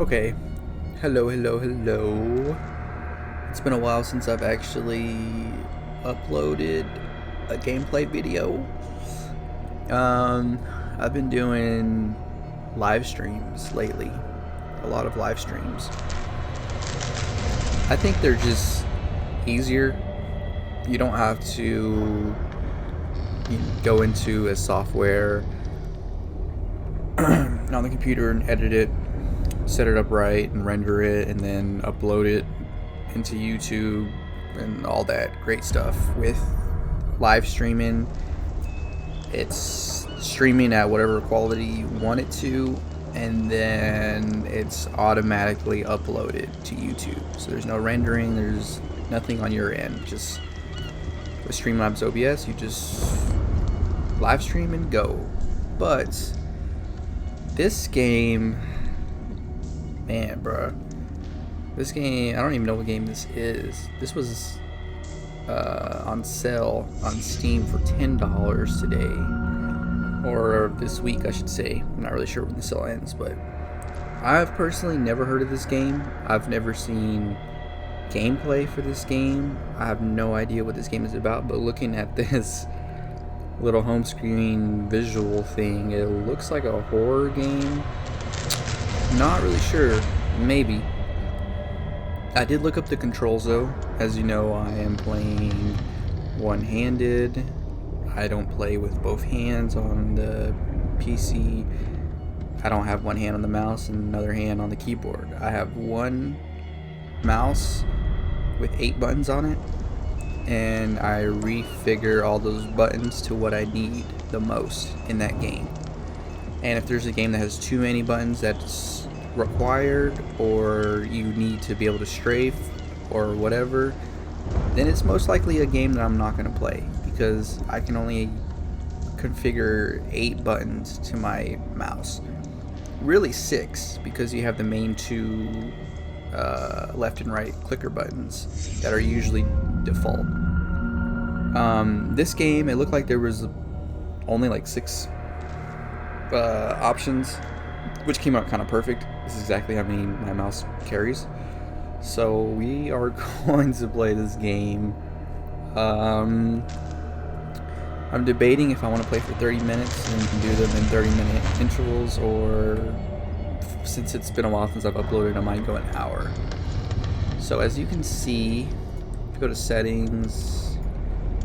Okay. Hello, hello, hello. It's been a while since I've actually uploaded a gameplay video. Um, I've been doing live streams lately. A lot of live streams. I think they're just easier. You don't have to go into a software on the computer and edit it, set it up right, and render it, and then upload it into YouTube and all that great stuff. With live streaming, it's streaming at whatever quality you want it to, and then it's automatically uploaded to YouTube. So there's no rendering, there's nothing on your end. Just with Streamlabs OBS, you just live stream and go. But this game, man, bruh. This game, I don't even know what game this is. This was on sale on Steam for $10 today. Or this week, I should say. I'm not really sure when the sale ends, but I've personally never heard of this game. I've never seen gameplay for this game. I have no idea what this game is about, but looking at this little home screen visual thing, it looks like a horror game. Not really sure. Maybe. I did look up the controls though. As you know, I am playing one-handed. I don't play with both hands on the PC. I don't have one hand on the mouse and another hand on the keyboard. I have one mouse with 8 buttons on it, and I refigure all those buttons to what I need the most in that game. And if there's a game that has too many buttons that's required, or you need to be able to strafe or whatever, then it's most likely a game that I'm not going to play, because I can only configure 8 buttons to my mouse. Really 6, because you have the main 2 left and right clicker buttons that are usually default. This game, it looked like there was only like 6 options, which came out kind of perfect. This is exactly how many my mouse carries. So we are going to play this game. I'm debating if I want to play for 30 minutes and do them in 30-minute intervals, or since it's been a while since I've uploaded, I might go an hour. So as you can see, if you go to settings,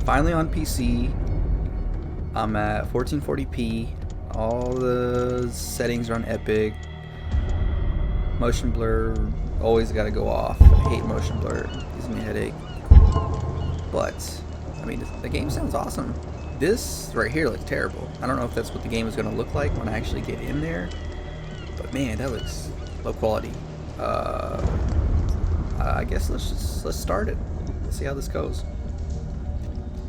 finally on PC, I'm at 1440p. All the settings are on epic. Motion blur, always gotta go off. I hate motion blur, it gives me a headache. But, I mean, the game sounds awesome. This right here looks terrible. I don't know if that's what the game is gonna look like when I actually get in there. But man, that looks low quality. I guess let's start it. Let's see how this goes.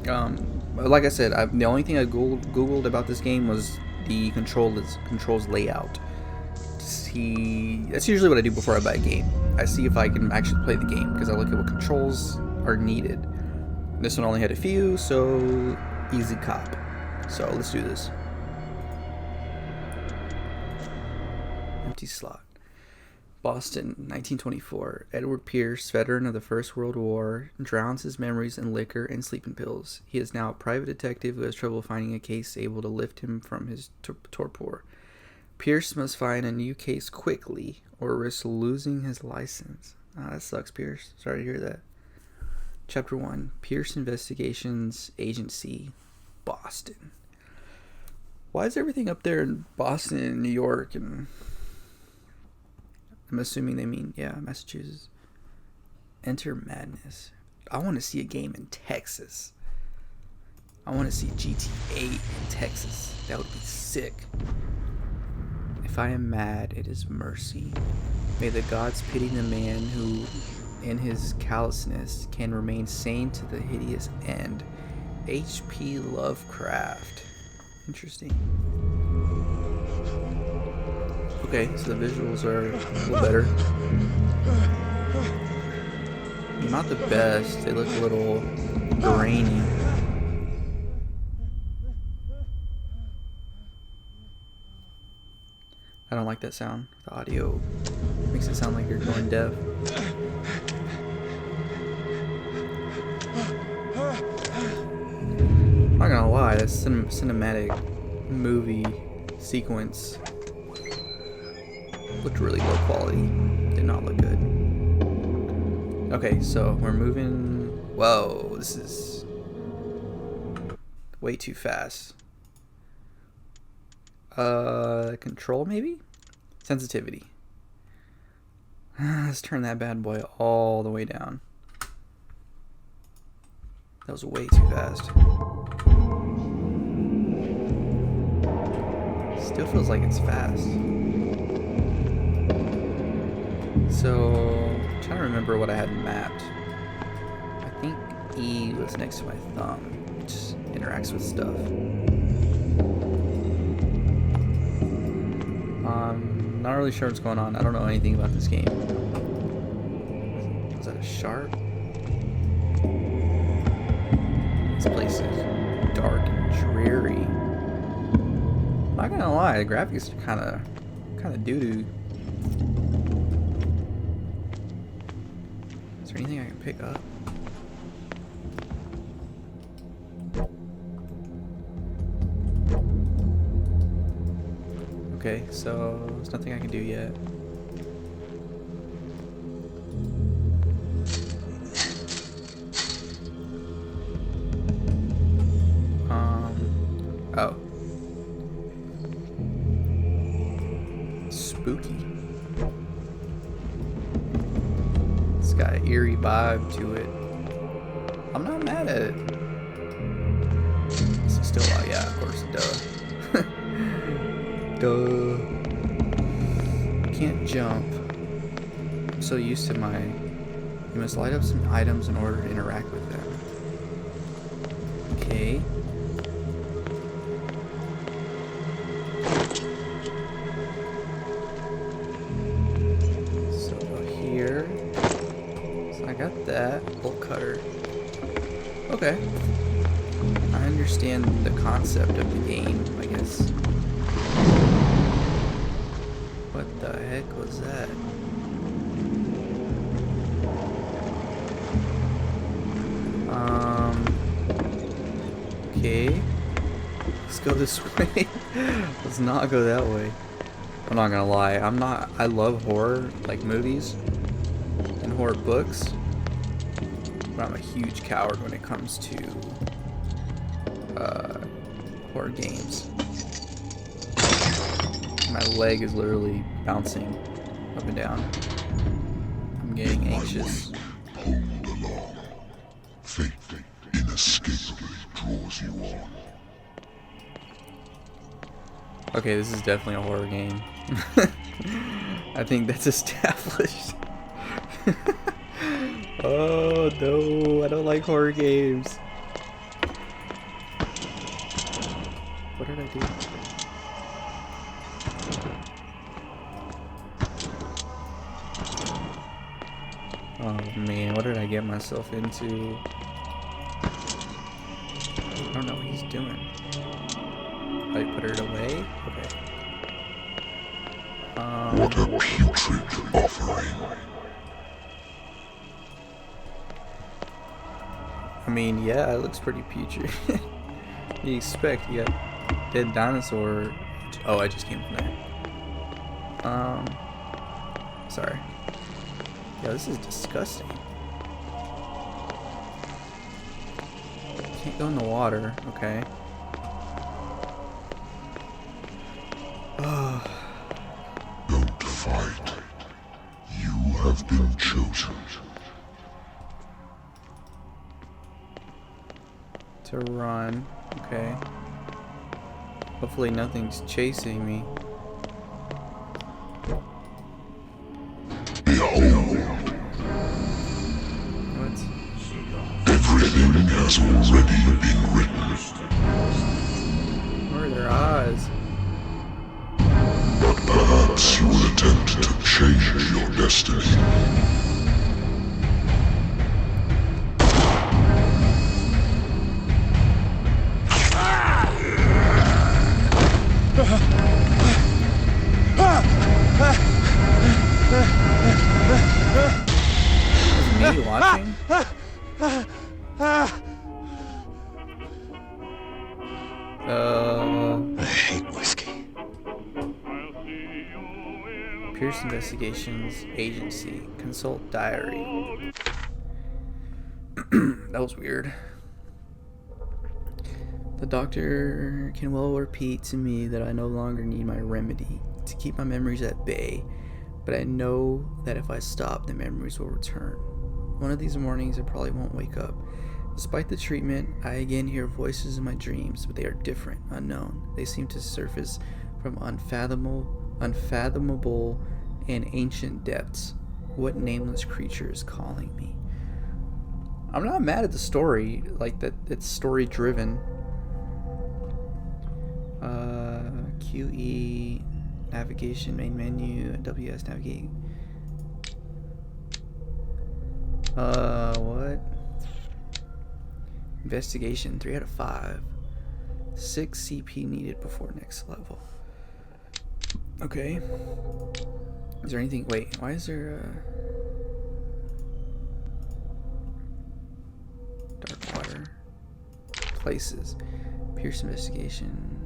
Like I said, the only thing I googled about this game was the controls layout. That's usually what I do before I buy a game. I see if I can actually play the game, because I look at what controls are needed. This one only had a few, so easy cop. So let's do this. Empty slot. Boston, 1924. Edward Pierce, veteran of the First World War, drowns his memories in liquor and sleeping pills. He is now a private detective who has trouble finding a case able to lift him from his torpor. Pierce must find a new case quickly, or risk losing his license. That sucks, Pierce. Sorry to hear that. Chapter 1. Pierce Investigations Agency, Boston. Why is everything up there in Boston and New York? And I'm assuming they mean, yeah, Massachusetts. Enter Madness. I want to see a game in Texas. I want to see GTA in Texas. That would be sick. If I am mad, it is mercy. May the gods pity the man who, in his callousness, can remain sane to the hideous end. H.P. Lovecraft. Interesting. Okay, so the visuals are a little better. Not the best. They look a little grainy. I don't like that sound. The audio Makes it sound like you're going deaf. I'm not gonna lie, that cinematic movie sequence looked really low quality. Did not look good. Okay, so we're moving. Whoa, this is way too fast. Control maybe? Sensitivity. Let's turn that bad boy all the way down. That was way too fast. Still feels like it's fast. So, I'm trying to remember what I had mapped. I think E was next to my thumb, which interacts with stuff. Not really sure what's going on. I don't know anything about this game. Was that a shark? This place is dark and dreary. I'm not gonna lie, the graphics are kind of doo-doo. Is there anything I can pick up? Okay, so there's nothing I can do yet. Oh. Spooky. It's got an eerie vibe to it. I'm not mad at it. This is still, yeah, of course, duh. Duh. Can't jump. I'm so used to my... You must light up some items in order to interact with them. Okay. So here. So I got that. Bolt cutter. Okay. I understand the concept of the game, I guess. What the heck was that? Okay. Let's go this way. Let's not go that way. I'm not gonna lie. I love horror, like movies and horror books. But I'm a huge coward when it comes to horror games. My leg is literally bouncing up and down. I'm getting anxious. Hold along. Fate inescapably draws you on. Okay, this is definitely a horror game. I think that's established. Oh no, I don't like horror games. What did I do? Oh man, what did I get myself into? I don't know what he's doing. Oh, you put it away? Okay. What a putrid offering. I mean, yeah, it looks pretty putrid. You expect, you got dead dinosaur. Oh, I just came from there. Sorry. Yeah, this is disgusting. Can't go in the water. Okay. Don't fight. You have been chosen. To run. Okay. Hopefully nothing's chasing me. Behold, What? everything has already been written. Where are their eyes? But perhaps you will attempt to change your destiny. Is me watching? I hate whiskey. Pierce Investigations Agency. Consult diary. That was weird. The doctor can well repeat to me that I no longer need my remedy to keep my memories at bay, but I know that if I stop, the memories will return. One of these mornings, I probably won't wake up. Despite the treatment, I again hear voices in my dreams, but they are different, unknown. They seem to surface from unfathomable and ancient depths. What nameless creature is calling me? I'm not mad at the story, like that it's story driven. QE navigation, main menu, WS navigate. What? Investigation 3 out of 5. 6 CP needed before next level. Okay. Is there anything? Wait, why is there dark water? Places. Pierce Investigation.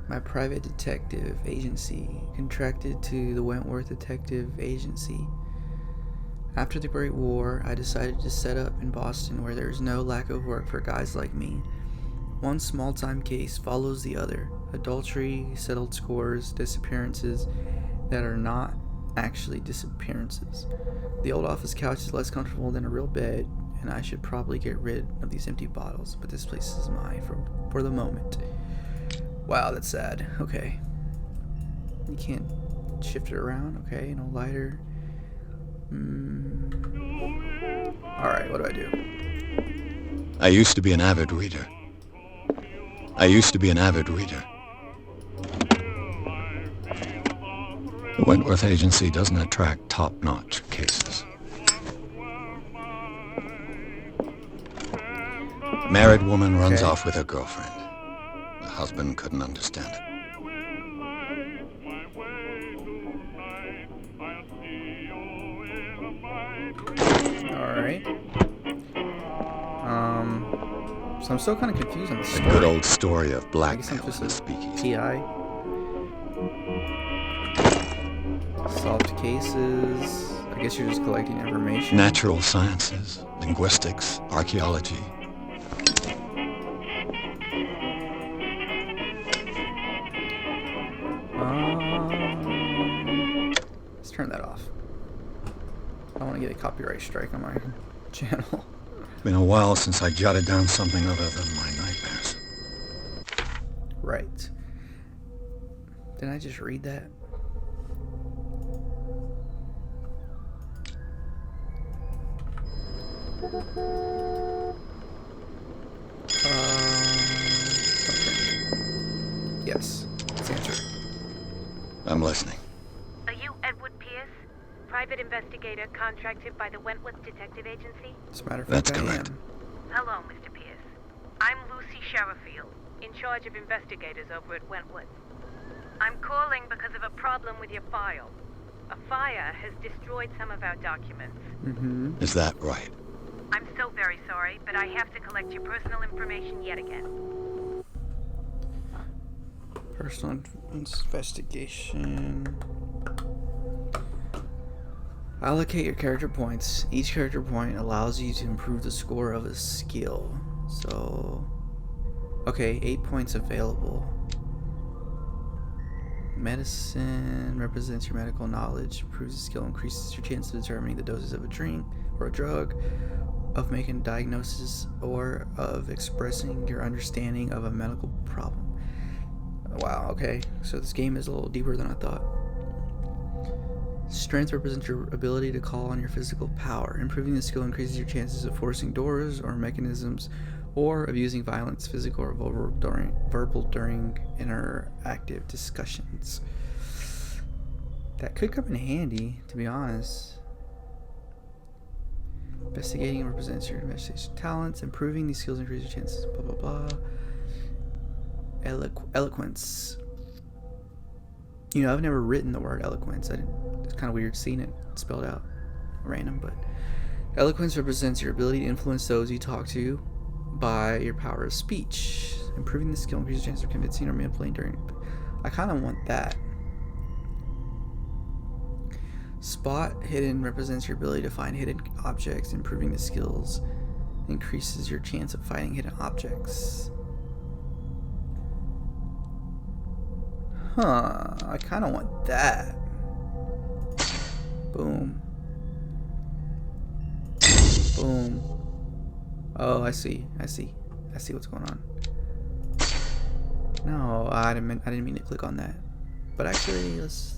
My private detective agency contracted to the Wentworth Detective Agency. After the Great War, I decided to set up in Boston where there is no lack of work for guys like me. One small-time case follows the other. Adultery, settled scores, disappearances that are not actually disappearances. The old office couch is less comfortable than a real bed, and I should probably get rid of these empty bottles, but this place is mine for the moment. Wow, that's sad. Okay. You can't shift it around. Okay, no lighter. Alright, what do I do? I used to be an avid reader. The Wentworth Agency doesn't attract top-notch cases. A married woman runs off with her girlfriend. The husband couldn't understand it. Alright. So I'm still kind of confused on the A story. good old story of I guess I'm blackmail just and a speakeasy. TI. Solved cases. I guess you're just collecting information. Natural sciences, linguistics, archaeology. Let's turn that off. I don't want to get a copyright strike on my channel. Been a while since I jotted down something other than my nightmares. Right. Didn't I just read that? Okay. Yes. Let's answer. I'm listening. Are you Edward Pierce, private investigator contracted by the Wentworth Detective Agency? As a matter of That's fact, I correct. am. Hello, Mr. Pierce. I'm Lucy Sherifield, in charge of investigators over at Wentworth. I'm calling because of a problem with your file. A fire has destroyed some of our documents. Is that right? I'm so very sorry, but I have to collect your personal information yet again. Personal investigation. Allocate your character points. Each character point allows you to improve the score of a skill. So, okay, 8 points available. Medicine represents your medical knowledge. Improves the skill, increases your chance of determining the doses of a drink or a drug, of making a diagnosis, or of expressing your understanding of a medical problem. Wow, okay. So this game is a little deeper than I thought. Strength represents your ability to call on your physical power. Improving the skill increases your chances of forcing doors or mechanisms, or of using violence, physical or verbal during interactive discussions. That could come in handy, to be honest. Investigating represents your investigation talents. Improving these skills increases your chances. Blah blah blah. Eloquence. You know, I've never written the word eloquence. It's kind of weird seeing it spelled out. random, but eloquence represents your ability to influence those you talk to by your power of speech. Improving the skill increases your chance of convincing or manipulating during. I kind of want that. Spot hidden represents your ability to find hidden objects. Improving the skills increases your chance of finding hidden objects. Huh, I kind of want that. Boom. Boom. Oh, I see what's going on. No, I didn't mean to click on that. But actually, let's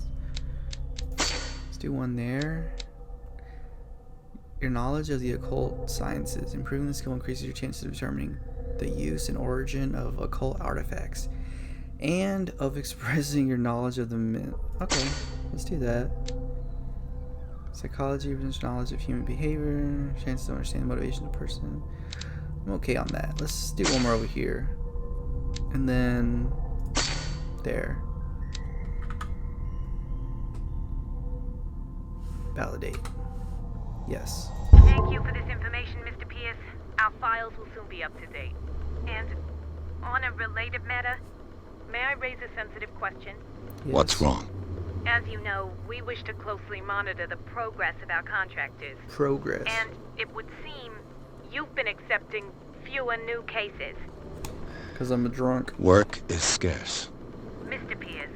do one there. Your knowledge of the occult sciences. Improving the skill increases your chances of determining the use and origin of occult artifacts, and of expressing your knowledge of the myth. Okay, let's do that. Psychology represents knowledge of human behavior. Chances to understand the motivation of a person. I'm okay on that. Let's do one more over here. And then there. Validate. Yes. Thank you for this information, Mr. Pierce. Our files will soon be up to date. And on a related matter, may I raise a sensitive question? Yes. What's wrong? As you know, we wish to closely monitor the progress of our contractors. Progress. And it would seem you've been accepting fewer new cases. Because I'm a drunk. Work is scarce. Mr. Pierce,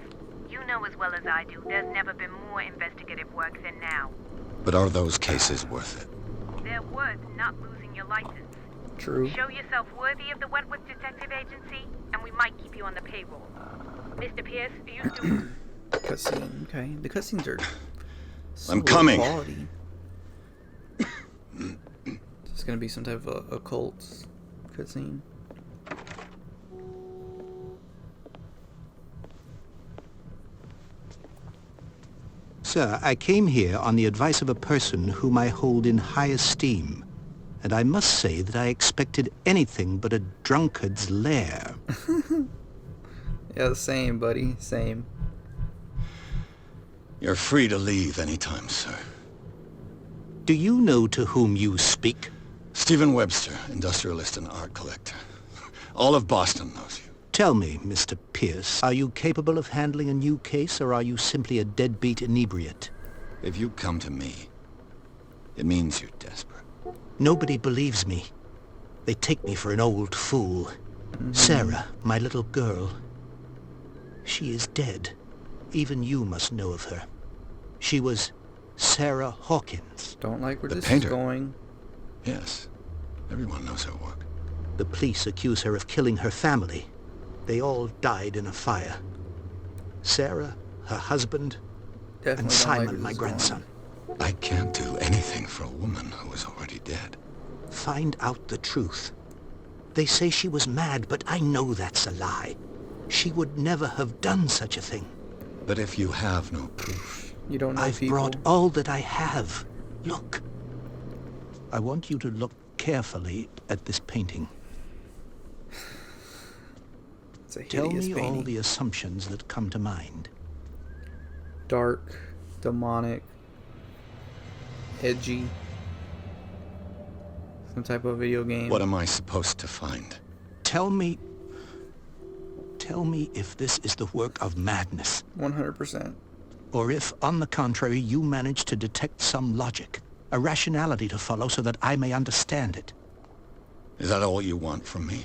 you know as well as I do, there's never been more investigative work than now. But are those cases worth it? They're worth not losing your license. True. Show yourself worthy of the Wentworth Detective Agency, and we might keep you on the payroll. Mr. Pierce, you do... Cutscene. Okay. The cutscenes are so I'm coming. low quality. It's gonna be some type of occult cutscene. Sir, I came here on the advice of a person whom I hold in high esteem, and I must say that I expected anything but a drunkard's lair. Yeah, same, buddy. Same. You're free to leave anytime, sir. Do you know to whom you speak? Stephen Webster, industrialist and art collector. All of Boston knows you. Tell me, Mr. Pierce, are you capable of handling a new case, or are you simply a deadbeat inebriate? If you come to me, it means you're desperate. Nobody believes me. They take me for an old fool. Sarah, my little girl, she is dead. Even you must know of her. She was Sarah Hawkins. Don't like where The this painter. is going. Yes, everyone knows her work. The police accuse her of killing her family. They all died in a fire. Sarah, her husband, Definitely and don't like Simon, where my this is grandson. I can't do anything for a woman who is already dead. Find out the truth. They say she was mad, but I know that's a lie. She would never have done such a thing. But if you have no proof, You don't know I've people. brought all that I have. Look. I want you to look carefully at this painting. It's a Tell hideous me painting. all the assumptions that come to mind. Dark, demonic, edgy. Some type of video game. what am I supposed to find? Tell me if this is the work of madness, 100%. or if, on the contrary, you manage to detect some logic, a rationality to follow so that I may understand it. Is that all you want from me?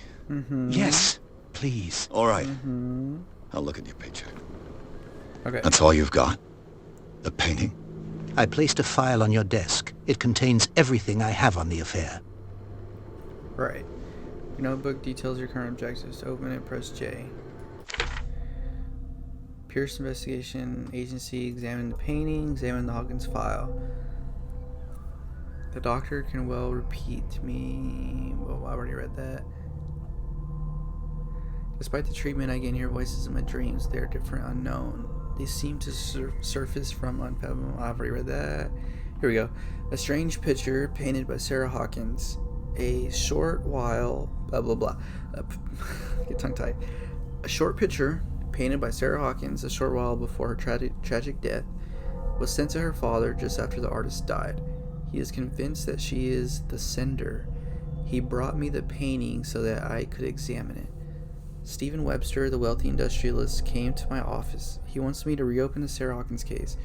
Yes, please. All right. I'll look at your picture. Okay. That's all you've got? The painting? I placed a file on your desk. It contains everything I have on the affair. Right. Your notebook details your current objectives. To open it, press J. Pierce Investigation Agency examine the painting, examine the Hawkins file. The doctor can well repeat to me. Well, I already read that. Despite the treatment, I can hear voices in my dreams. They are different, unknown. They seem to surface from unfathomable. I've already read that. Here we go. A strange picture painted by Sarah Hawkins. A short while. Blah blah blah. Get tongue tied. A short picture painted by Sarah Hawkins a short while before her tragic death was sent to her father just after the artist died. He is convinced that she is the sender. He brought me the painting so that I could examine it. Stephen Webster, the wealthy industrialist, came to my office. He wants me to reopen the Sarah Hawkins case,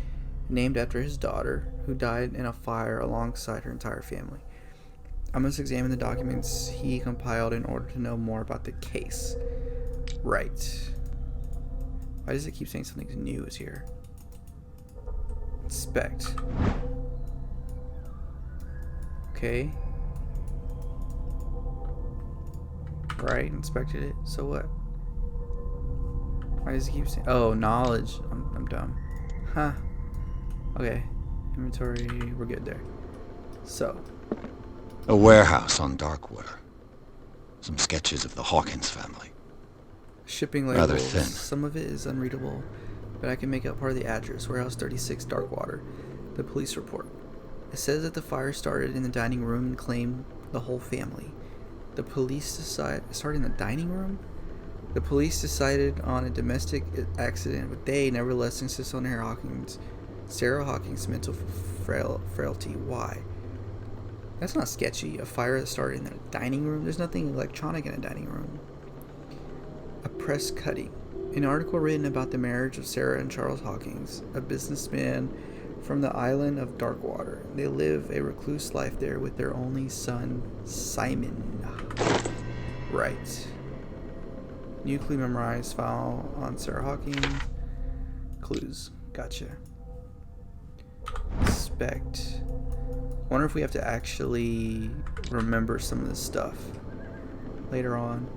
named after his daughter, who died in a fire alongside her entire family. I must examine the documents he compiled in order to know more about the case. Right. Why does it keep saying something new is here? Inspect. Okay. Right, inspected it. So what? Why does it keep saying... Oh, knowledge. I'm dumb. Huh. Okay. Inventory. We're good there. So. A warehouse on Darkwater. Some sketches of the Hawkins family. Shipping labels. Rather thin. Some of it is unreadable, but I can make out part of the address. Warehouse 36, Darkwater. The police report. It says that the fire started in the dining room and claimed the whole family. The police decided... It started in the dining room? The police decided on a domestic accident, but they nevertheless insist on Sarah Hawkins' mental frailty. Why? That's not sketchy. A fire that started in the dining room? There's nothing electronic in a dining room. A press cutting. An article written about the marriage of Sarah and Charles Hawkins, a businessman from the island of Darkwater. They live a recluse life there with their only son, Simon. Right. New clue memorized. File on Sarah Hawkins. Clues. Gotcha. Inspect. Wonder if we have to actually remember some of this stuff later on.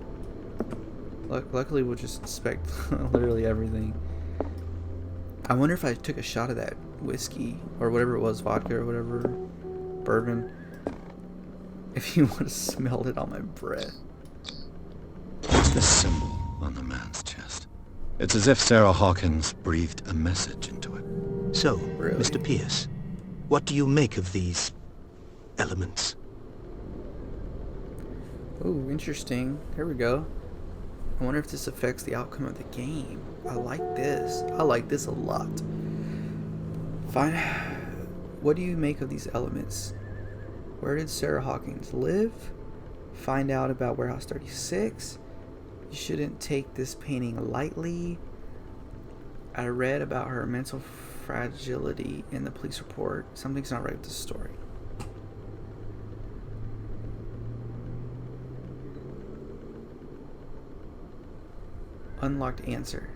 Luckily, we'll just inspect literally everything. I wonder if I took a shot of that whiskey or whatever it was, vodka or whatever, bourbon, if you would have smelled it on my breath. What's this symbol on the man's chest? It's as if Sarah Hawkins breathed a message into it. So, Really? Mr. Pierce, what do you make of these elements? Oh, interesting. Here we go. I wonder if this affects the outcome of the game. I like this. I like this a lot. Fine. What do you make of these elements? Where did Sarah Hawkins live? Find out about Warehouse 36. You shouldn't take this painting lightly. I read about her mental fragility in the police report. Something's not right with this story. Unlocked answer.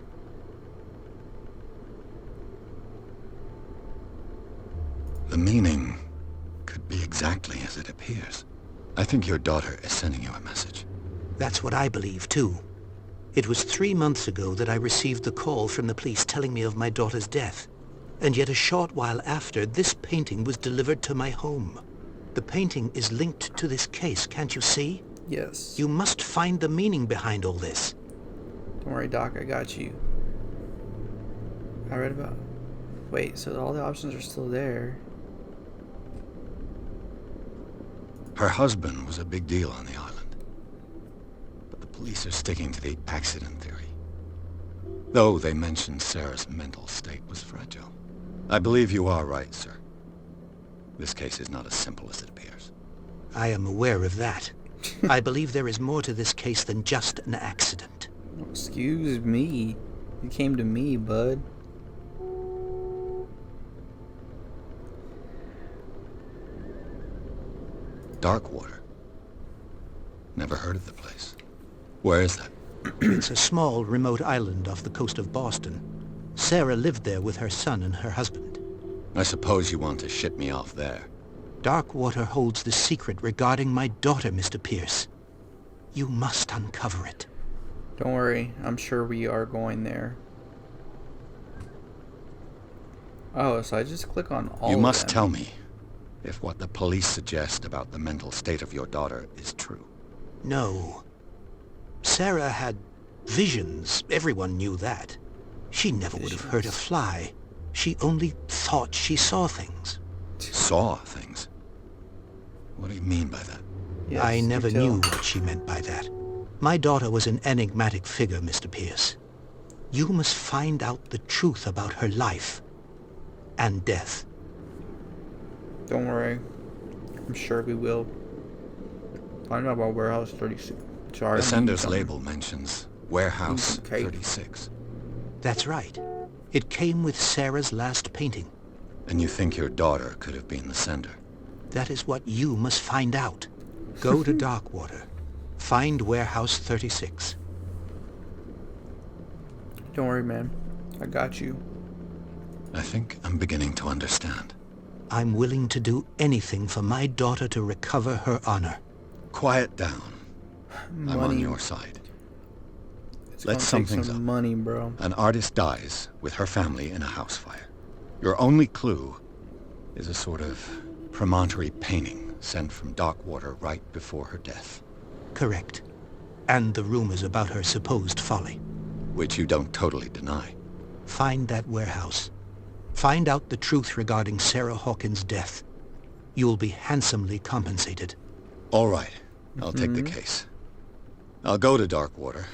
The meaning could be exactly as it appears. I think your daughter is sending you a message. That's what I believe, too. It was 3 months ago that I received the call from the police telling me of my daughter's death. And yet a short while after, this painting was delivered to my home. The painting is linked to this case, can't you see? Yes. You must find the meaning behind all this. Don't worry, Doc. I got you. I read about... Wait, so all the options are still there. Her husband was a big deal on the island. But the police are sticking to the accident theory. Though they mentioned Sarah's mental state was fragile. I believe you are right, sir. This case is not as simple as it appears. I am aware of that. I believe there is more to this case than just an accident. Excuse me. You came to me, bud. Darkwater. Never heard of the place. Where is that? It's a small, remote island off the coast of Boston. Sarah lived there with her son and her husband. I suppose you want to ship me off there. Darkwater holds the secret regarding my daughter, Mr. Pierce. You must uncover it. Don't worry. I'm sure we are going there. Oh, so I just click on all You of must them. tell me if what the police suggest about the mental state of your daughter is true. No. Sarah had visions. Everyone knew that. She never would have hurt a fly. She only thought she saw things. Saw things? What do you mean by that? Yes, I do never tell. knew what she meant by that. My daughter was an enigmatic figure, Mr. Pierce. You must find out the truth about her life and death. Don't worry. I'm sure we will. Find out about Warehouse 36. Sorry, The I'm sender's eating label mentions Warehouse Okay. 36. That's right. It came with Sarah's last painting. And you think your daughter could have been the sender? That is what you must find out. Go to Darkwater. Find Warehouse 36. Don't worry, man. I got you. I think I'm beginning to understand. I'm willing to do anything for my daughter to recover her honor. Quiet down. I'm on Money. your side. It's Let's gonna sum take things some up. money, bro. An artist dies with her family in a house fire. Your only clue is a sort of promontory painting sent from Darkwater right before her death, Correct. And the rumors about her supposed folly. which you don't totally deny. Find that warehouse. Find out the truth regarding Sarah Hawkins' death. You'll be handsomely compensated. All right, I'll take the case. I'll go to Darkwater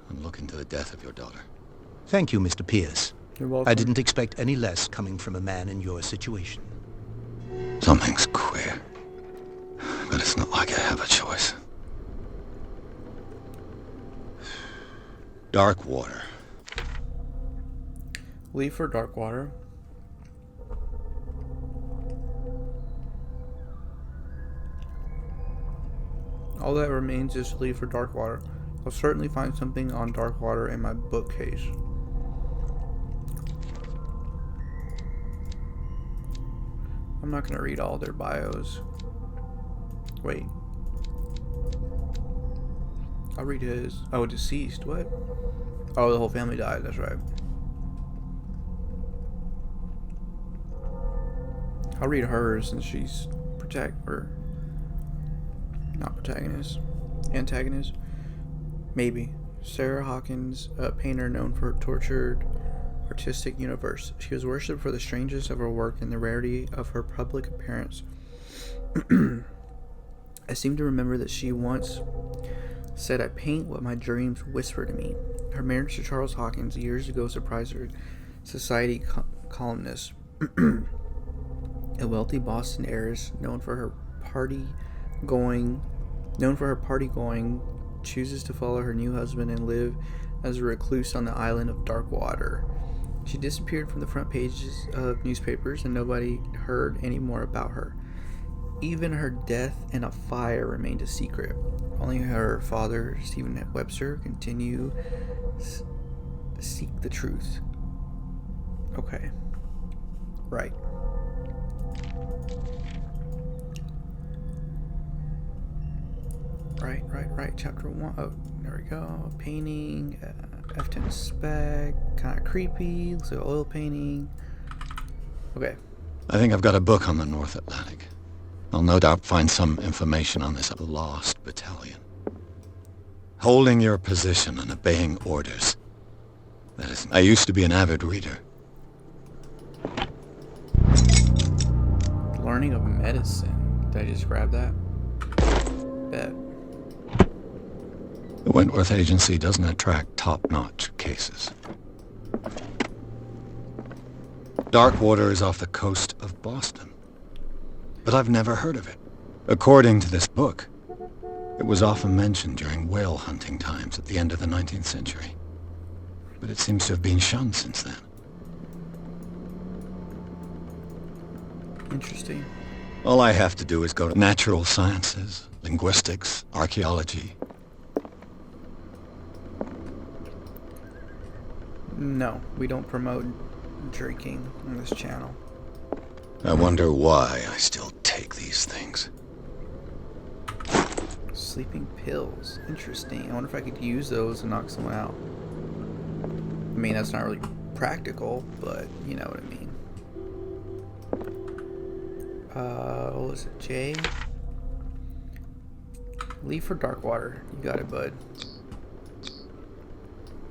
and look into the death of your daughter. Thank you, Mr. Pierce. You're welcome. I didn't expect any less coming from a man in your situation. Something's queer, but it's not like I have a choice. Darkwater. Leave for Darkwater. All that remains is to leave for Darkwater. I'll certainly find something on Darkwater in my bookcase. I'm not gonna read all their bios. Wait. I'll read his. Oh, deceased. What? Oh, the whole family died. That's right. I'll read hers since she's not protagonist, antagonist. Maybe. Sarah Hawkins, a painter known for her tortured artistic universe. She was worshipped for the strangeness of her work and the rarity of her public appearance. I seem to remember that she once said, "I paint what my dreams whisper to me." Her marriage to Charles Hawkins years ago surprised her society columnist. A wealthy Boston heiress known for her party going, chooses to follow her new husband and live as a recluse on the island of Darkwater. She disappeared from the front pages of newspapers and nobody heard any more about her. Even her death in a fire remained a secret. Only her father, Stephen Webster, continued to seek the truth. Okay. Right. Right. Chapter 1. Oh, there we go. Painting. F10 spec. Kind of creepy. Looks like an oil painting. Okay. I think I've got a book on the North Atlantic. I'll no doubt find some information on this lost battalion. Holding your position and obeying orders. That is, I used to be an avid reader. Learning of medicine. Did I just grab that? Bet. The Wentworth Agency doesn't attract top-notch cases. Darkwater is off the coast of Boston, but I've never heard of it. According to this book, it was often mentioned during whale hunting times at the end of the 19th century, but it seems to have been shunned since then. Interesting. All I have to do is go to natural sciences, linguistics, archaeology. No, we don't promote drinking on this channel. I wonder why I still take these things. Sleeping pills. Interesting. I wonder if I could use those to knock someone out. I mean, that's not really practical, but you know what I mean. What was it? J? Leave for Darkwater. You got it, bud.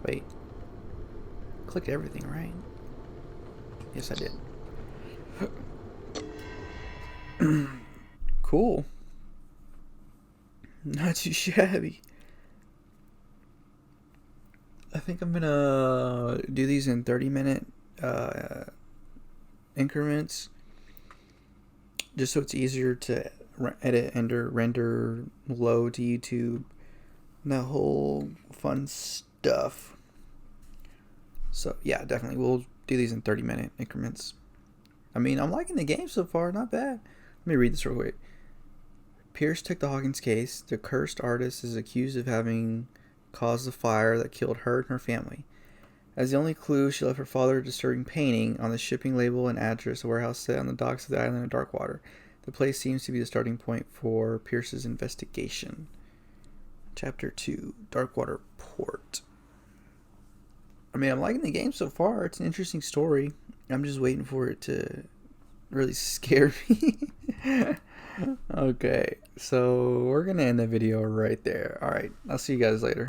Wait. Clicked everything, right? Yes, I did. Cool. Not too shabby. I think I'm gonna do these in 30-minute increments, just so it's easier to edit, render, load to YouTube, and that whole fun stuff. So yeah, definitely we'll do these in 30-minute increments. I mean, I'm liking the game so far, not bad. Let me read this real quick. Pierce took the Hawkins case. The cursed artist is accused of having caused the fire that killed her and her family. As the only clue, she left her father a disturbing painting on the shipping label and address, a warehouse set on the docks of the island of Darkwater. The place seems to be the starting point for Pierce's investigation. Chapter 2, Darkwater Port. I mean, I'm liking the game so far. It's an interesting story. I'm just waiting for it to really scare me. Okay, so we're going to end the video right there. Alright, I'll see you guys later.